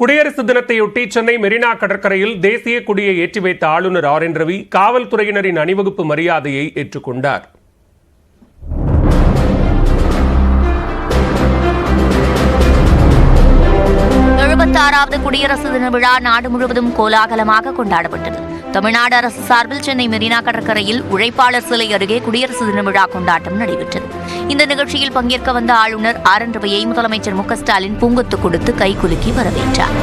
குடியரசு தினத்தையொட்டி சென்னை மெரினா கடற்கரையில் தேசிய கொடியை ஏற்றி வைத்த ஆளுநர் ஆர் என் ரவி காவல்துறையினரின் அணிவகுப்பு மரியாதையை ஏற்றுக்கொண்டார். குடியரசு தின விழா நாடு முழுவதும் கோலாகலமாக கொண்டாடப்பட்டது. தமிழ்நாடு அரசு சார்பில் சென்னை மெரினா கடற்கரையில் உழைப்பாளர் சிலை அருகே குடியரசு தின விழா கொண்டாட்டம் நடைபெற்றது. இந்த நிகழ்ச்சியில் பங்கேற்க வந்த ஆளுநர் ஆர் என் ரவியை முதலமைச்சர் மு.க. ஸ்டாலின் பூங்கொத்து கொடுத்து கைகுலுக்கி வரவேற்றார்.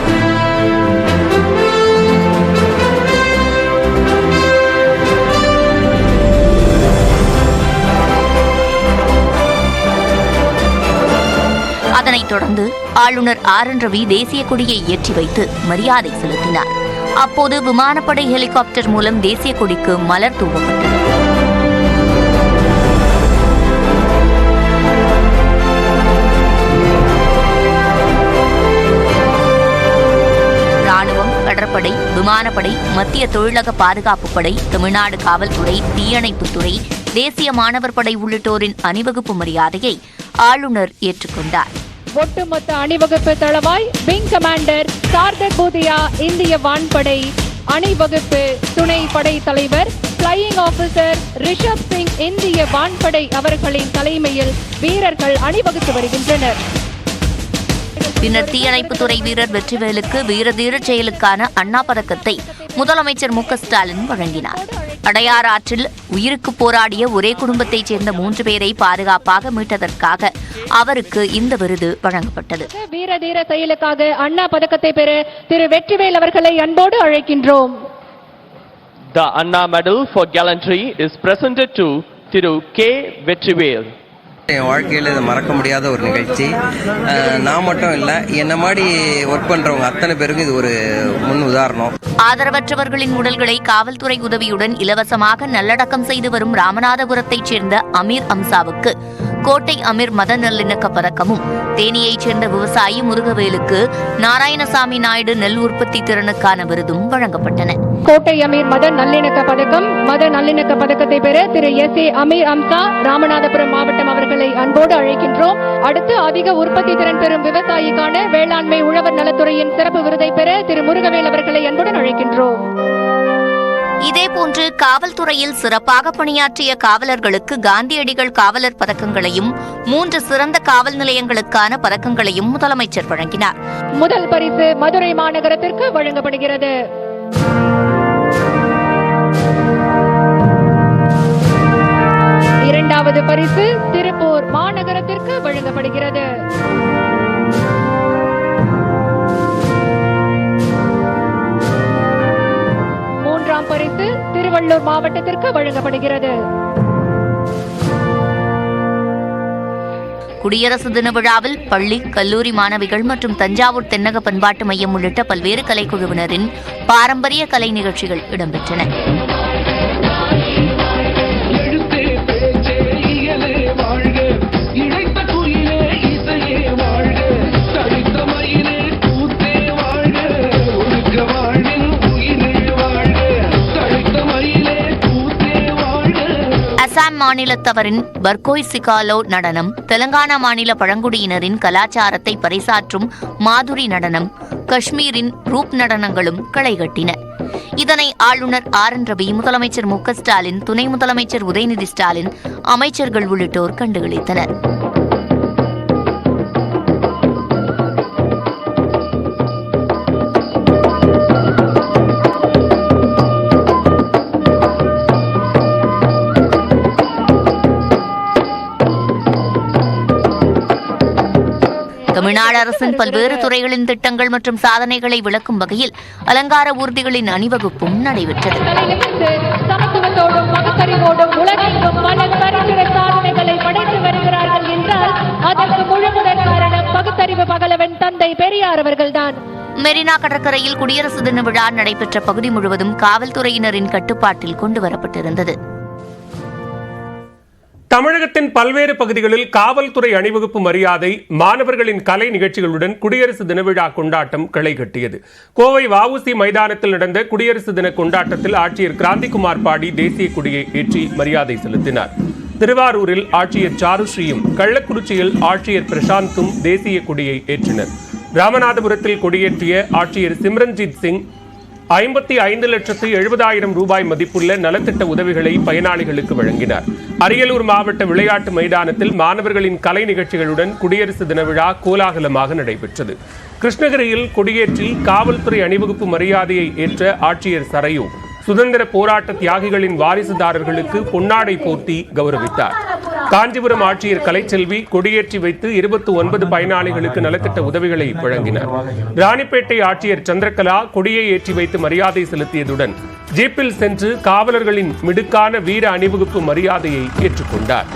அதனைத் தொடர்ந்து ஆளுநர் ஆர் என் ரவி தேசிய கொடியை ஏற்றி வைத்து மரியாதை செலுத்தினார். அப்போது விமானப்படை ஹெலிகாப்டர் மூலம் தேசிய கொடிக்கு மலர் தூவப்பட்டது. ராணுவம், கடற்படை, விமானப்படை, மத்திய தொழிலக பாதுகாப்பு படை, தமிழ்நாடு காவல்துறை, தீயணைப்புத்துறை, தேசிய மாணவர் படை உள்ளிட்டோரின் அணிவகுப்பு மரியாதையை ஆளுநர் ஏற்றுக்கொண்டார். ஒட்டுமொத்த அணிவகுப்பு தளவாய் விங் கமாண்டர் சார்தக் பூதியா இந்திய வான்படை அணிவகுப்பு துணை படை தலைவர் பிளையிங் ஆபீசர் ரிஷப் சிங் இந்திய வான்படை அவர்களின் தலைமையில் வீரர்கள் அணிவகுத்து வருகின்றனர். பின்னர் தீயணைப்புத்துறை வீரர் வெற்றிவேலுக்கு வீரதீரச் செயலுக்கான அண்ணா பதக்கத்தை முதலமைச்சர் மு.க. ஸ்டாலின் வழங்கினார். அடையார் ஆற்றில் உயிருக்கு போராடிய ஒரே குடும்பத்தைச் சேர்ந்த 3 பேரை பாதுகாப்பாக மீட்டதற்காக அவருக்கு இந்த விருது வழங்கப்பட்டது. வீரதீர செயலுக்காக அண்ணா பதக்கத்தை பெற திரு வெற்றிவேல் அவர்களை அன்போடு அழைக்கின்றோம். The Anna Medal for Gallantry is presented to Thiru K. Vetrivel. என் வாழ்க்கையில் இது மறக்க முடியாத ஒரு நிகழ்ச்சி. நான் மட்டும் இல்லை, என்ன மாதிரி ஒர்க் பண்ணுறவங்க அத்தனை பேருக்கு இது ஒரு முன் உதாரணம். ஆதரவற்றவர்களின் உடல்களை காவல்துறை உதவியுடன் இலவசமாக நல்லடக்கம் செய்து வரும் ராமநாதபுரத்தைச் சேர்ந்த அமீர் அம்சாவுக்கு கோட்டை அமீர் மத நல்லிணக்க பதக்கமும், தேனியைச் சேர்ந்த விவசாயி முருகவேலுக்கு நாராயணசாமி நாயுடு நெல் உற்பத்தி திறனுக்கான விருதும் வழங்கப்பட்டன. கோட்டை அமீர் மத நல்லிணக்க பதக்கம், மத நல்லிணக்க பதக்கத்தை பெற திரு எஸ்.ஏ. அமீர் அம்சா ராமநாதபுரம் மாவட்டம் அவர்களை அன்போடு அழைக்கின்றோம். அடுத்து அதிக உற்பத்தி திறன் பெறும் விவசாயிக்கான வேளாண்மை உழவர் நலத்துறையின் சிறப்பு விருதை பெற திரு முருகவேல் அவர்களை அன்புடன் அழைக்கின்றோம். இதேபோன்று காவல்துறையில் சிறப்பாக பணியாற்றிய காவலர்களுக்கு காந்தியடிகள் காவலர் பதக்கங்களையும் 3 சிறந்த காவல் நிலையங்களுக்கான பதக்கங்களையும் முதலமைச்சர் வழங்கினார். முதல் பரிசு மதுரை மாநகரத்திற்கு வழங்கப்படுகிறது. இரண்டாவது பரிசு திருப்பூர் மாநகரத்திற்கு வழங்கப்படுகிறது. மூன்றாம் பரிசு திருவள்ளூர் மாவட்டத்திற்கு வழங்கப்படுகிறது. குடியரசு தின விழாவில் பள்ளி, கல்லூரி மாணவிகள் மற்றும் தஞ்சாவூர் தென்னக பண்பாட்டு மையம் உள்ளிட்ட பல்வேறு கலைக்குழுவினரின் பாரம்பரிய கலை நிகழ்ச்சிகள் இடம்பெற்றன. அசாம் மாநிலத்தவரின் பர்கோய் சிகாலோ நடனம், தெலங்கானா மாநில பழங்குடியினரின் கலாச்சாரத்தை பறைசாற்றும் மாதுரி நடனம், காஷ்மீரின் ரூப் நடனங்களும் களைகட்டின. இதனை ஆளுநர் ஆர் என் ரவி, முதலமைச்சர் மு.க. ஸ்டாலின், துணை முதலமைச்சர் உதயநிதி ஸ்டாலின், அமைச்சர்கள் உள்ளிட்டோர் கண்டுகளித்தனர். தமிழ்நாடு அரசின் பல்வேறு துறைகளின் திட்டங்கள் மற்றும் சாதனைகளை விளக்கும் வகையில் அலங்கார ஊர்திகளின் அணிவகுப்பும் நடைபெற்றது. சமத்துவத்தோடும் பகுத்தறிவோடும் உலகெங்கும் பல சரித்திர சாதனைகளை படைத்து வருகிறார்கள் என்றால் அதற்கு முழுமுதற் காரணம் பகுத்தறிவு பகலவன் தந்தை பெரியார் அவர்கள்தான். மெரினா கடற்கரையில் குடியரசு தின விழா நடைபெற்ற பகுதி முழுவதும் காவல்துறையினரின் கட்டுப்பாட்டில் கொண்டுவரப்பட்டிருந்தது. தமிழகத்தின் பல்வேறு பகுதிகளில் காவல்துறை அணிவகுப்பு மரியாதை, மாணவர்களின் கலை நிகழ்ச்சிகளுடன் குடியரசு தின விழா கொண்டாட்டம் களை கட்டியது. கோவை வ.உ.சி. மைதானத்தில் நடந்த குடியரசு தின கொண்டாட்டத்தில் ஆட்சியர் கிராந்திகுமார் பாடி தேசிய கொடியை ஏற்றி மரியாதை செலுத்தினார். திருவாரூரில் ஆட்சியர் சாருஸ்ரீயும், கள்ளக்குறிச்சியில் ஆட்சியர் பிரசாந்தும் தேசிய கொடியை ஏற்றினர். ராமநாதபுரத்தில் கொடியேற்றிய ஆட்சியர் சிம்ரன்ஜித் சிங் 55,70,000 ரூபாய் மதிப்புள்ள நலத்திட்ட உதவிகளை பயனாளிகளுக்கு வழங்கினார். அரியலூர் மாவட்ட விளையாட்டு மைதானத்தில் மாணவர்களின் கலை நிகழ்ச்சிகளுடன் குடியரசு தின விழா கோலாகலமாக நடைபெற்றது. கிருஷ்ணகிரியில் கொடியேற்றி காவல்துறை அணிவகுப்பு மரியாதையை ஏற்ற ஆட்சியர் சரையு சுதந்திர போராட்ட தியாகிகளின் வாரிசுதாரர்களுக்கு பொன்னாடை போர்த்தி கௌரவித்தார். காஞ்சிபுரம் ஆட்சியர் கலைச்செல்வி கொடியேற்றி வைத்து 29 பயனாளிகளுக்கு நலத்திட்ட உதவிகளை வழங்கினார். ராணிப்பேட்டை ஆட்சியர் சந்திரகலா கொடியை ஏற்றி வைத்து மரியாதை செலுத்தியதுடன் ஜீப்பில் சென்று காவலர்களின் மிடுக்கான வீர அணிவகுப்பு மரியாதையை ஏற்றுக்கொண்டார்.